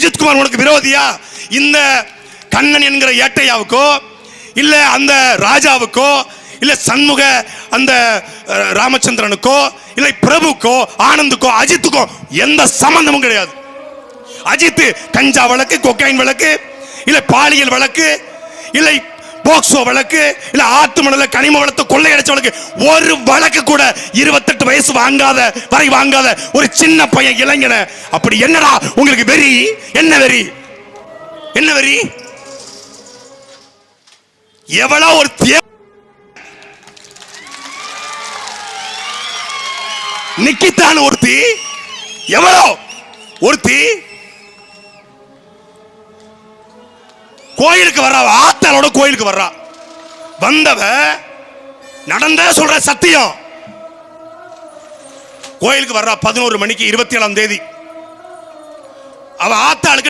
அஜித்குமார் உனக்கு விரோதியா? இந்த கண்ணன் என்கிற ஏட்டையாவுக்கோ இல்ல அந்த ராஜாவுக்கோ இல்ல சண்முக அந்த ராமச்சந்திரனுக்கோ இல்லை பிரபுக்கோ ஆனந்துக்கோ அஜித்துக்கோ எந்த சம்பந்தமும் கிடையாது. அஜித் கஞ்சா வழக்கு, கொக்கைன் வழக்கு, இல்லை பாலியல் வழக்கு, இல்லை போக்சோ வழக்கு, இல்ல ஆத்து மணல கனிம வளத்தை கொள்ளையடிச்ச வழக்கு, ஒரு வழக்கு கூட 28 வயசு வரை வாங்காத ஒரு சின்ன பையன் இளைஞன. அப்படி என்னடா உங்களுக்கு வெறி? என்ன வெறி? என்ன வெறி? எவ்வளோ ஒரு நிக்கித்தான் ஒருத்தி, எவ்வளோ ஒருத்தி கோயிலுக்கு வர்றா, ஆத்தாளோட கோயிலுக்கு வர்றா. வந்தவ நடந்த சொல்ற சத்தியம். கோயிலுக்கு வர்றா 11 மணிக்கு 27ஆம் தேதி. அவ ஆத்தாளுக்கு